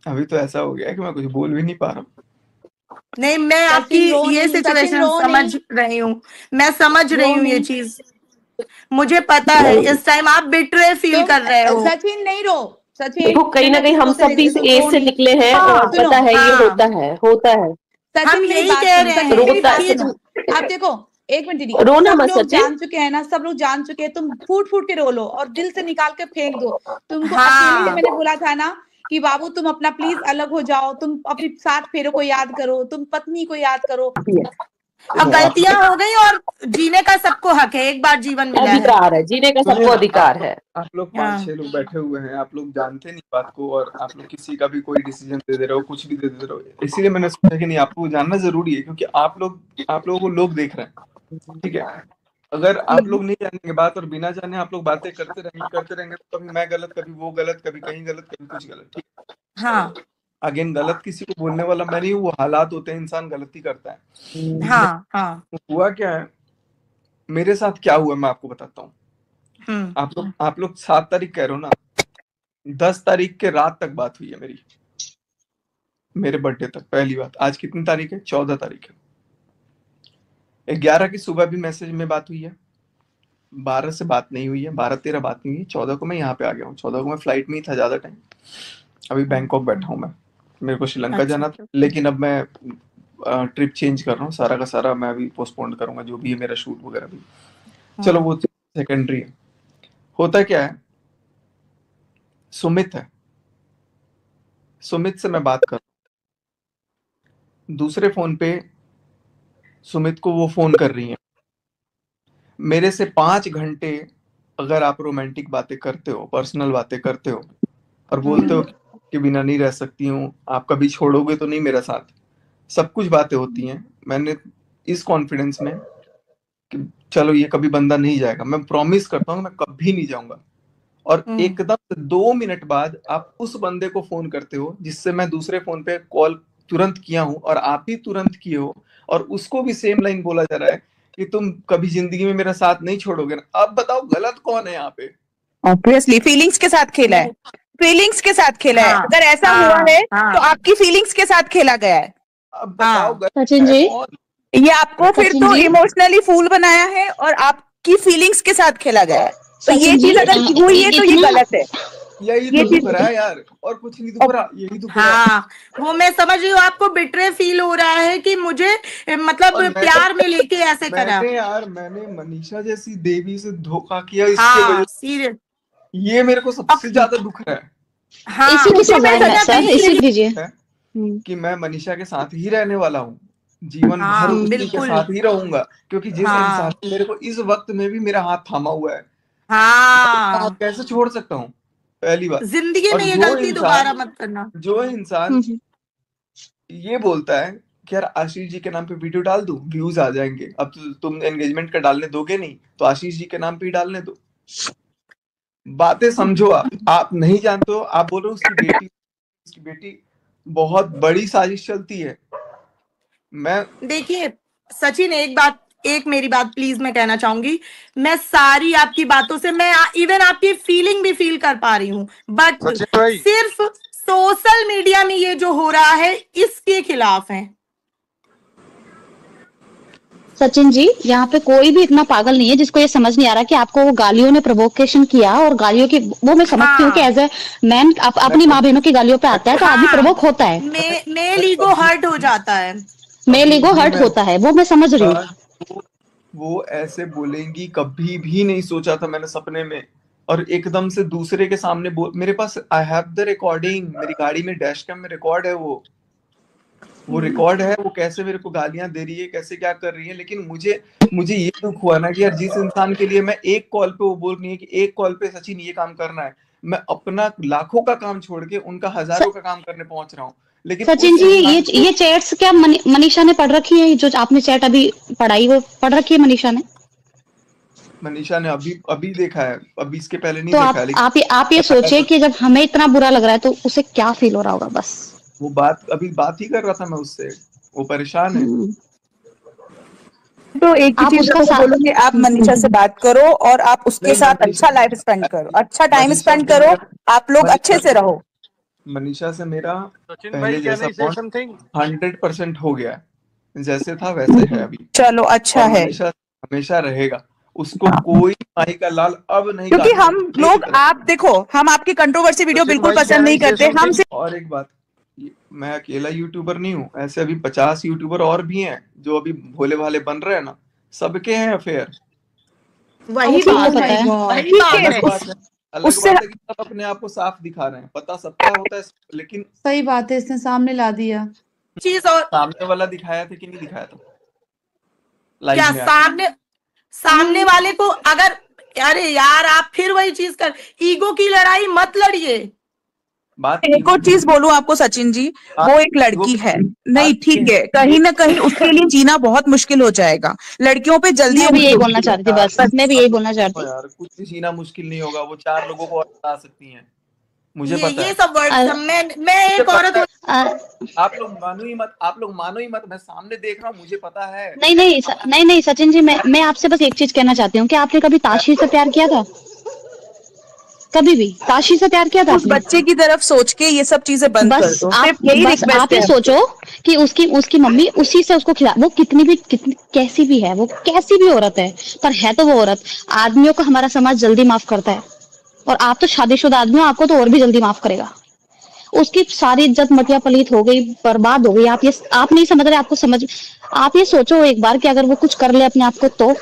अभी तो ऐसा हो गया है कि मैं कुछ बोल भी नहीं पा रहा हूँ। नहीं, मैं आपकी सचिन रो ये नहीं, सचिन सिचुएशन रो समझ नहीं, रही हूँ, मैं समझ रो रही हूँ ये नहीं। चीज, मुझे पता है इस टाइम आप बिट्रे फील कर रहे हो। सचिन नहीं रो, सचिन देखो कहीं ना कहीं हम सब भी इस एज से निकले हैं और सुनो, पता है ये हाँ, होता है, होता है। सचिन हम मेरी यही बात कह सुनो, रहे सचिन हैं मेरी बात कि सुनो। आप देखो, एक मिनट दीदी, रोना सब मत लोग सचिन। जान चुके हैं ना, सब लोग जान चुके हैं, तुम फूट फूट के रो लो और दिल से निकाल के फेंक दो। तुमको अकेले हाँ, मैंने बोला था ना कि बाबू तुम अपना प्लीज अलग हो जाओ, तुम अपनी 7 फेरों को याद करो, तुम पत्नी को याद करो। अब गलतियां हो गई और जीने का सबको हक है, एक बार जीवन मिला है। अधिकार है, जीने का सबको अधिकार है। आप लोग हाँ। 5-6 लोग बैठे हुए हैं, आप लोग जानते नहीं बात को, और आप लोग किसी का भी कोई डिसीजन दे रहे हो, कुछ भी दे रहे हो। इसीलिए मैंने सोचा कि नहीं, आपको जानना जरूरी है, क्योंकि आप लोगों को लोग देख रहे हैं, ठीक है। अगर आप लोग नहीं जानेंगे बात और बिना जाने आप लोग बातें करते रहेंगे तो कभी मैं गलत, कभी वो गलत, कभी कहीं गलत, कभी कुछ गलत, ठीक है। हाँ, अगेन, गलत किसी को बोलने वाला मैं नहीं हूँ, वो हालात होते हैं, इंसान गलती करता है। हाँ, हाँ, हुआ क्या है, मेरे साथ क्या हुआ मैं आपको बताता हूँ। आप लोग 7 तारीख कह रहे हो ना, 10 तारीख के रात तक बात हुई है मेरी, मेरे बर्थडे तक पहली बात। आज कितनी तारीख है? 14 तारीख है। 11 की सुबह भी मैसेज में बात हुई है, 12 से बात नहीं हुई है, 12-13 बात नहीं हुई है, 14 को मैं यहाँ पे आ गया हूँ, 14 को मैं फ्लाइट में ही था ज्यादा टाइम। अभी बैंकॉक बैठा हूँ मैं, मेरे को श्रीलंका जाना था, लेकिन अब मैं ट्रिप चेंज कर रहा हूँ, सारा का सारा मैं अभी पोस्टपोन करूंगा, जो भी है मेरा शूट वगैरह भी। चलो वो सेकेंडरी है। होता क्या है, सुमित है, सुमित से मैं बात कर, दूसरे फोन पे सुमित को वो फोन कर रही है, मेरे से 5 घंटे अगर आप रोमांटिक बातें करते हो, पर्सनल बातें करते हो और बोलते हो कि बिना नहीं रह सकती हूँ, आप कभी छोड़ोगे तो नहीं मेरा साथ, सब कुछ बातें होती हैं। मैंने इस कॉन्फिडेंस में कि चलो ये कभी बंदा नहीं जाएगा, मैं प्रॉमिस करता हूँ मैं कभी नहीं जाऊंगा, और एकदम से 2 मिनट बाद आप उस बंदे को फोन करते हो जिससे मैं दूसरे फोन पे कॉल तुरंत किया हूँ, और आप ही तुरंत किए हो, और उसको भी सेम लाइन बोला जा रहा है कि तुम कभी जिंदगी में मेरा साथ नहीं छोड़ोगे ना। अब बताओ गलत कौन है यहाँ पे? ऑब्वियसली फीलिंग्स के साथ खेला है, फीलिंग्स के साथ खेला है। अगर ऐसा हुआ है तो आपकी फीलिंग्स के साथ खेला गया है। अब बताओ गलत सचिन है जी, कौन? ये आपको फिर तो इमोशनली फूल बनाया है और आपकी फीलिंग्स के साथ खेला गया है, तो ये चीज अगर हुई है तो ये गलत है। यही तो दुख रहा है यार, और कुछ नहीं दुख रहा, यही दुख रहा है। हाँ, वो मैं समझ रही हूँ, आपको बिट्रे फील हो रहा है कि मुझे मतलब प्यार में लेके ऐसे करा। मैंने मनीषा जैसी देवी से धोखा किया, इसके वजह सीरियस, ये मेरे को सबसे ज्यादा दुख रहा है। हाँ, इसी की सजा है सर, इसी दीजिए कि मैं मनीषा के साथ ही रहने वाला हूँ, जीवन भर उसी के साथ ही रहूंगा, क्योंकि जिस इंसान ने मेरे को इस वक्त में भी मेरा हाथ थामा हुआ है, हाथ कैसे छोड़ सकता हूँ? पहली बात, जिंदगी में ये गलती दोबारा मत करना। जो इंसान ये बोलता है कि यार आशीष जी के नाम पे वीडियो डाल दूं, व्यूज आ जाएंगे, अब तुम एंगेजमेंट का डालने दोगे नहीं तो आशीष जी के नाम पे ही डालने दो। बातें समझो, आप नहीं जानते हो, आप बोल रहे हो उसकी बेटी बहुत बड़ी साजिश चलती है। मैं देखिए सचिन, एक मेरी बात प्लीज मैं कहना चाहूंगी, मैं सारी आपकी बातों से मैं इवन आपकी फीलिंग भी फील कर पा रही हूँ, बट सिर्फ सोशल मीडिया में ये जो हो रहा है इसके खिलाफ है। सचिन जी, यहाँ पे कोई भी इतना पागल नहीं है जिसको ये समझ नहीं आ रहा कि आपको वो गालियों ने प्रोवोकेशन किया, और गालियों की वो मैं समझती हूँ कि एज ए मैन अपनी माँ बहनों की गालियों पे आता है तो आदमी प्रोवोक होता है, मेल ईगो हर्ट हो जाता है, मेल ईगो हर्ट होता है, वो मैं समझ रही हूँ। वो ऐसे बोलेंगी कभी भी नहीं सोचा था मैंने सपने में, और एकदम से दूसरे के सामने मेरे पास आई हैव द रिकॉर्डिंग, मेरी गाड़ी में डैश कैम में रिकॉर्ड है, वो रिकॉर्ड है, वो कैसे मेरे को गालियां दे रही है, कैसे क्या कर रही है। लेकिन मुझे ये दुख हुआ ना कि यार जिस इंसान के लिए मैं एक कॉल पे, वो बोल रही है कि एक कॉल पे सचिन ये काम करना है, मैं अपना लाखों का काम छोड़ के उनका हजारों का काम करने पहुंच रहा हूँ। लेकिन सचिन जी, ये चैट्स क्या मनीषा ने पढ़ रखी है? जो आपने चैट अभी पढ़ाई वो पढ़ रखी है मनीषा ने अभी देखा है, अभी इसके पहले नहीं तो देखा। आप ये सोचे कि जब हमें इतना बुरा लग रहा है तो उसे क्या फील हो रहा होगा। बस वो बात ही कर रहा था मैं उससे, वो परेशान है। तो एक ही चीज बोलूंगी, आप मनीषा से बात करो और आप उसके साथ अच्छा लाइफ स्पेंड करो, अच्छा टाइम स्पेंड करो, आप लोग अच्छे से रहो। मनीषा से मेरा सचिन पहले भाई, जैसा कैन आई से बॉन्ड समथिंग? 100% हो गया है, जैसे था वैसे है अभी। चलो अच्छा और है, मनीषा हमेशा रहेगा, उसको कोई माही का लाल अब नहीं क्योंकि काट हम सकता। लोग, आप देखो, हम आपकी कंट्रोवर्सी वीडियो सचिन बिल्कुल भाई, पसंद can I नहीं say करते, हम something? सिर्फ और एक बात, मैं अकेला यूट्यूबर नहीं हूँ, ऐसे अभी 50 यूट्यूबर और भी हैं जो अभी भोले भाले बन रहे हैं ना, सबके हैं अफेयर। वही सबको बात पता है, है। वही ठीक बात है, अलग है। बात है, अलग उससे बात है कि सब अपने आप को साफ दिखा रहे हैं, पता सबका होता है, लेकिन सही बात है, इसने सामने ला दिया। चीज और सामने वाला दिखाया था कि नहीं दिखाया था क्या लाइव में आके? सामने वाले को अगर, अरे यार आप फिर वही चीज कर, ईगो की लड़ाई मत लड़िए। बात एक और चीज बोलूं आपको सचिन जी, वो एक लड़की है, नहीं ठीक है, कहीं ना कहीं उसके लिए जीना बहुत मुश्किल हो जाएगा, लड़कियों पे जल्दी मैं भी यही उंगली बोलना उठती है। चाहती थी, बस मैं भी यही बोलना चाहती यार कुछ भी जीना मुश्किल नहीं होगा, वो 4 लोगों को और बता सकती हैं, मुझे पता ये है। सब वर्ड अ- मैं मुझे एक औरत पता है। अ, आप लोग मानो ही मत, आप लोग मानो ही मत, मैं सामने देख रहा हूँ, मुझे पता है। नहीं सचिन जी, मैं आपसे बस एक चीज कहना चाहती हूँ कि आपने कभी ताशी से प्यार किया था? कभी भी ताशी से प्यार किया था उस आपने? बच्चे की तरफ सोच के ये सब चीजें बंद कर बस दो, आप सिर्फ यही बस रिक्वेस्ट आप ये है। सोचो कि उसकी मम्मी उसी से उसको खिला, वो कितनी कैसी भी है, वो कैसी भी औरत है, पर है तो वो औरत। आदमियों को हमारा समाज जल्दी माफ करता है, और आप तो शादीशुदा आदमी हो, आपको तो और भी जल्दी माफ करेगा। उसकी सारी इज्जत मटिया पलीत हो गई, बर्बाद हो गई। आप नहीं समझ रहे, आपको समझ, आप ये सोचो एक बार कि अगर वो कुछ कर ले अपने आप को, तो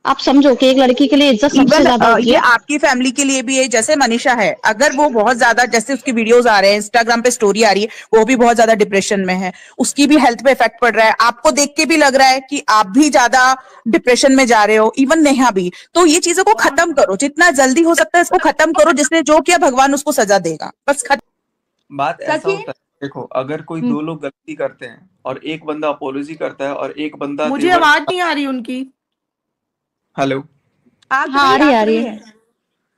आप समझो कि एक लड़की के लिए इज्जत सबसे इवन ज्यादा होती ये है। आपकी फैमिली के लिए भी है, जैसे मनीषा है, अगर वो बहुत ज्यादा, जैसे उसकी वीडियोस आ रहे हैं, इंस्टाग्राम पे स्टोरी आ रही है, वो भी बहुत ज्यादा डिप्रेशन में है, उसकी भी हेल्थ पे इफेक्ट पड़ रहा है, आपको देख के भी लग रहा है कि आप भी ज्यादा डिप्रेशन में जा रहे हो, इवन नेहा भी। तो ये चीजों को खत्म करो, जितना जल्दी हो सकता है इसको खत्म करो, जिसने जो किया भगवान उसको सजा देगा, बस खत्म। बात ऐसा सचिन? होता है, देखो अगर कोई 2 लोग गलती करते हैं और एक बंदा अपोलॉजी करता है और एक बंदा मुझे आवाज नहीं आ रही उनकी। हेलो, हाँ आ रही है।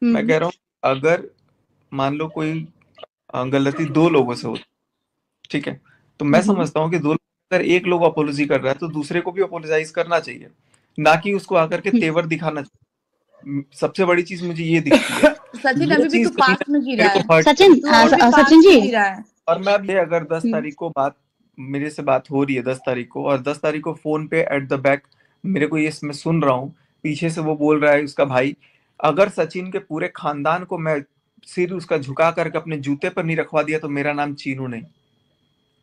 मैं कह रहा हूँ अगर मान लो कोई गलती 2 लोगों से होती, ठीक है, तो मैं समझता हूँ कि 2 अगर एक लोग अपोलॉजी कर रहा है तो दूसरे को भी अपोलोजाइज करना चाहिए, ना कि उसको आकर के तेवर दिखाना चाहिए। सबसे बड़ी चीज मुझे ये दिखती है। सचिन ये अभी भी चीज तू पास में गिरा है। सचिन जी, और मैं भी अगर 10 तारीख को मेरे से बात हो रही है 10 तारीख को, और 10 तारीख को फोन पे एट द बैक मेरे को ये मैं सुन रहा हूँ, पीछे से वो बोल रहा है उसका भाई, अगर सचिन के पूरे खानदान को मैं सिर उसका झुका करके अपने जूते पर नहीं रखवा दिया तो मेरा नाम चीनू नहीं।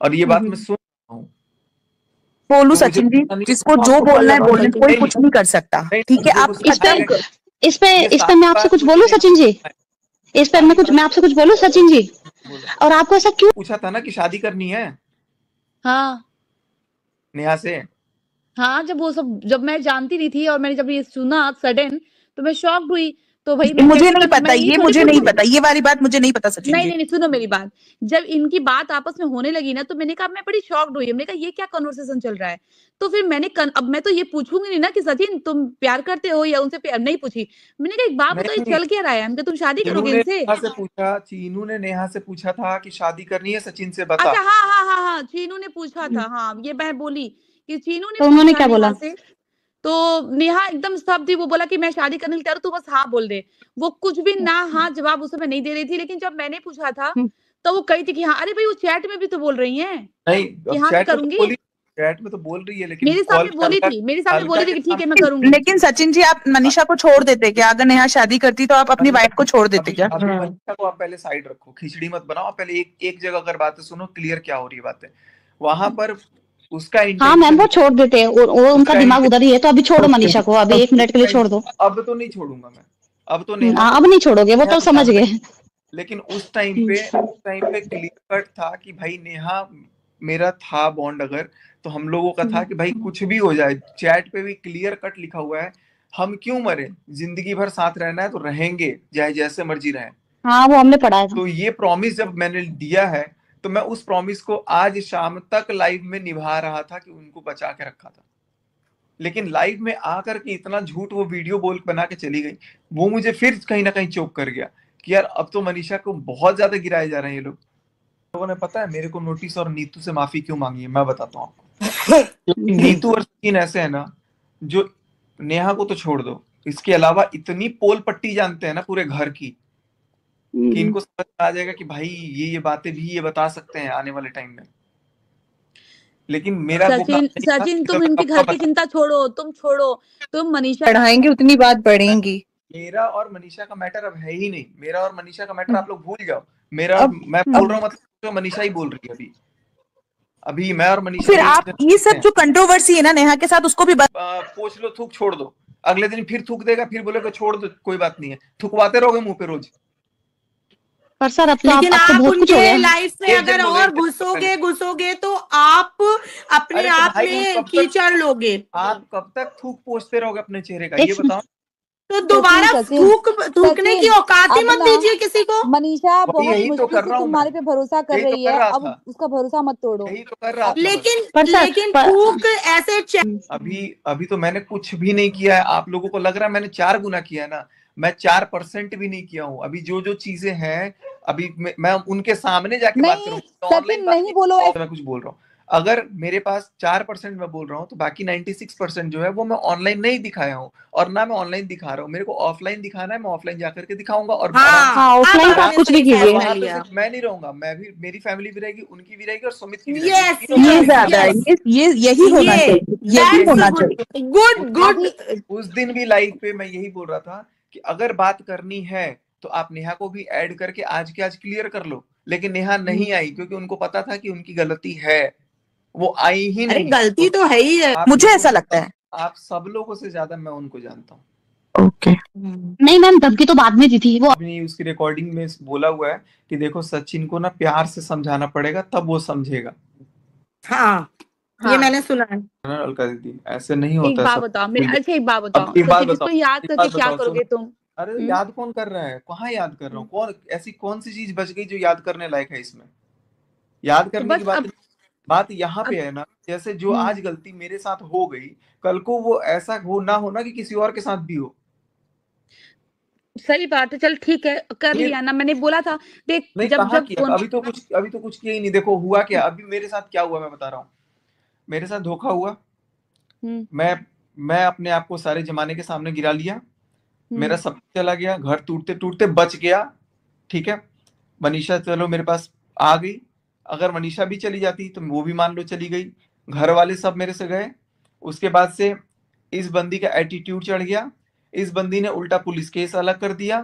और ये बात मैं सुन रहा हूँ। बोलू सचिन जी, जिसको जो बोलना है बोलने, कोई कुछ नहीं कर सकता, ठीक है। आप इस पे मैं आपसे कुछ बोलूं सचिन जी, इस पर मैं आपसे कुछ बोलूं सचिन जी, और आपको ऐसा क्यों पूछा था ना कि शादी करनी है हाँ नेहा से? हाँ, जब मैं जानती नहीं थी और मैंने जब ये सुना सडन, तो मैं शॉक्ड हुई। तो भाई मुझे नहीं पता, ये मुझे नहीं पता, ये वाली बात मुझे नहीं पता सचिन जी। नहीं, सुनो मेरी बात। जब इनकी बात आपस में होने लगी ना, तो मैंने कहा, मैं बड़ी शॉक्ड हुई। मैंने कहा ये क्या कन्वर्सेशन चल रहा है। तो फिर अब मैं तो ये पूछूंगी नहीं ना कि सचिन तुम प्यार करते हो या उनसे प्यार नहीं पूछी। मैंने कहा एक बात बताओ, चल क्या रहा है, हमको तुम शादी करोगे इनसे? चीनू ने नेहा से पूछा था कि शादी करनी है सचिन से, बता। अच्छा हाँ, चीनू ने पूछा था। हाँ, ये मैं बोली कि चीनू ने, तो उन्होंने क्या बोला? तो नेहा एकदम स्तब्ध थी। वो बोला कि मैं शादी करने के लिए तैयार हूं, तू बस हाँ बोल दे। वो कुछ भी ना हाँ जवाब उस समय नहीं दे रही थी। लेकिन जब मैंने पूछा था तो वो कही थी कि हाँ, अरे भाई वो चैट में भी तो बोल रही है कि हाँ मैं करूंगी। चैट में तो बोल रही है, लेकिन मेरे सामने बोली थी कि ठीक है मैं करूंगी। लेकिन सचिन जी, आप मनीषा को छोड़ देते क्या? अगर नेहा शादी करती तो आप अपनी वाइफ को छोड़ देते क्या? मनीषा को आप पहले साइड रखो, खिचड़ी मत बनाओ, पहले एक जगह अगर बातें सुनो, क्लियर क्या हो रही है बातें वहां पर। उसका हाँ मैम, वो छोड़ देते हैं, और उनका दिमाग उधर ही है, तो अभी छोड़ो मनीषा को, अभी 1 मिनट के लिए छोड़ दो। अब तो नहीं छोड़ूंगा मैं, अब तो नेहा, अब नहीं छोड़ोगे, वो तो समझ गए। लेकिन उस टाइम पे क्लियर कट था कि भाई नेहा मेरा था बॉन्ड, अगर तो हम लोगों का था कि भाई कुछ भी हो जाए, चैट पे भी क्लियर कट लिखा हुआ है, हम क्यों मरे, जिंदगी भर साथ रहना है तो रहेंगे, चाहे जैसे मर्जी रहे। हाँ, वो हमने पढ़ा है। तो ये प्रॉमिस जब मैंने दिया है, तो मैं उस प्रॉमिस को आज शाम तक लाइव में निभा रहा था कि उनको बचा के रखा था। लेकिन लाइव में आकर के इतना झूठ वो वीडियो बना के चली गई, वो मुझे फिर कहीं ना कहीं चौक कर गया कि यार अब तो मनीषा को बहुत ज्यादा गिराए जा रहे हैं ये लोगों ने। पता है मेरे को नोटिस और नीतू से माफी क्यों मांगी है, मैं बताता हूँ आपको। नीतू और सचिन ऐसे है ना, जो नेहा को तो छोड़ दो, इसके अलावा इतनी पोल पट्टी जानते हैं ना पूरे घर की, कि इनको समझ आ जाएगा कि भाई ये बातें भी ये बता सकते हैं आने वाले टाइम में। लेकिन मेरा वो काम नहीं था सचिन कि तुम मैं इनकी सबका घर की चिंता छोड़ो, तुम मनीषा बढ़ाएंगे उतनी बात बढ़ेंगी। मेरा और मनीषा का मैटर अब है ही नहीं। मेरा और मनीषा का मैटर आप लोग भूल जाओ। मैं बोल रहा हूँ मतलब जो मनीषा ही बोल रही है अभी मैं और मनीषा फिर आप ये सब जो कंट्रोवर्सी है ना नेहा के साथ उसको भी पोछ लो, थूक छोड़ दो, अगले दिन फिर थूक देगा, फिर बोलेगा छोड़ दो कोई बात नहीं है, थुकवाते रहोगे मुंह पे रोज। पर सर अब तो लेकिन आप बहुत कुछ हो उनके गया। लाइफ में अगर और घुसोगे तो आप अपने आप में कीचड़ लोगे। आप कब तक थूक पोछते रहोगे अपने चेहरे का, ये बताओ। तो दोबारा थूकने की औकात ही मत दीजिए किसी को। मनीषा बहुत यही तो मुश्किल कर से रहा हूँ तुम्हारे पे भरोसा कर रही है, अब उसका भरोसा मत तोड़ो। यही तो कर रहा था। लेकिन थूक ऐसे अभी तो मैंने कुछ भी नहीं किया है। आप लोगों को लग रहा है मैंने 4 गुना किया है ना, मैं 4% भी नहीं किया हूँ। अभी जो चीजें हैं अभी मैं उनके सामने जाके बात करूँ, ऑनलाइन नहीं बोलो, मैं कुछ बोल रहा हूँ। अगर मेरे पास 4% मैं बोल रहा हूँ तो बाकी 96% जो है वो मैं ऑनलाइन नहीं दिखाया हूँ, और ना मैं ऑनलाइन दिखा रहा हूँ। मेरे को ऑफलाइन दिखाना है, मैं ऑफलाइन जाकर के दिखाऊंगा। और ऑफलाइन आप कुछ भी कीजिए, वहां पे सिर्फ मैं नहीं रहूंगा, मैं भी, मेरी फैमिली भी रहेगी, उनकी भी रहेगी और सुमित की भी रहेगी। ये ज्यादा है, यही होना चाहिए, यही होना चाहिए। गुड। उस दिन भी लाइव पे मैं यही बोल रहा था कि अगर बात करनी है तो आप नेहा को भी ऐड करके आज के आज क्लियर कर लो। लेकिन नेहा नहीं आई क्योंकि उनको पता था कि उनकी गलती है, वो आई ही नहीं। गलती तो है ही है, मुझे ऐसा लगता है। आप सब लोगों से ज्यादा मैं उनको जानता हूँ। ओके नहीं मैम, धमकी तो बाद में दी थी वो। अपनी उसकी रिकॉर्डिंग में बोला हुआ है कि देखो सचिन को ना प्यार से समझाना पड़ेगा तब वो समझेगा। हाँ, ये मैंने सुना है। अलका दीदी ऐसे नहीं होता। एक बात बताओ, एक बात बताओ, इसको याद करके क्या करोगे तुम? अरे याद कौन कर रहा है, कहाँ याद कर रहा हूँ? कौन ऐसी कौन सी चीज बच गई जो याद करने लायक है इसमें? याद करने की बात यहाँ पे है ना, जैसे जो आज गलती मेरे साथ हो गई, कल को वो ऐसा ना हो ना कि किसी और के साथ भी हो। सही बात है, चल ठीक है, कर लिया ना, मैंने बोला था। देख जब अभी तो कुछ किया ही नहीं। देखो हुआ क्या, अभी मेरे साथ क्या हुआ मैं बता रहा हूँ। मेरे साथ धोखा हुआ, मैं अपने आप को सारे जमाने के सामने गिरा लिया, मेरा सब चला गया, घर टूटते टूटते बच गया। ठीक है, मनीषा चलो मेरे पास आ गई, अगर मनीषा भी चली जाती तो वो भी मान लो चली गई, घर वाले सब मेरे से गए। उसके बाद से इस बंदी का एटीट्यूड चढ़ गया, इस बंदी ने उल्टा पुलिस केस अलग कर दिया,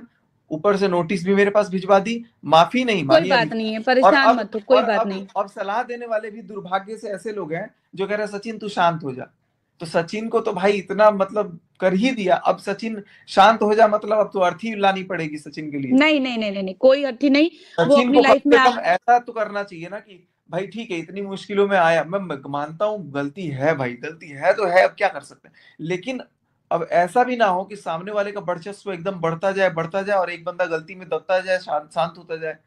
ऊपर से नोटिस भी मेरे पास भिजवा दी, माफी नहीं मानी। कोई बात नहीं है, परेशान मत हो, कोई बात नहीं। अब सलाह देने वाले भी दुर्भाग्य से ऐसे लोग हैं जो कह रहे हैं सचिन तू शांत हो जा। तो सचिन को तो भाई इतना मतलब कर ही दिया, अब सचिन शांत हो जा मतलब अब तो अर्थी लानी पड़ेगी सचिन के लिए। नहीं, कोई अर्थी नहीं। वो अपनी लाइफ में ऐसा तो करना चाहिए ना कि भाई ठीक है इतनी मुश्किलों में आया, मैं मानता हूँ गलती है भाई, गलती है तो है, अब क्या कर सकते हैं। लेकिन अब ऐसा भी ना हो कि सामने वाले का वर्चस्व एकदम बढ़ता जाए और एक बंदा गलती में दबता जाए, शांत होता जाए।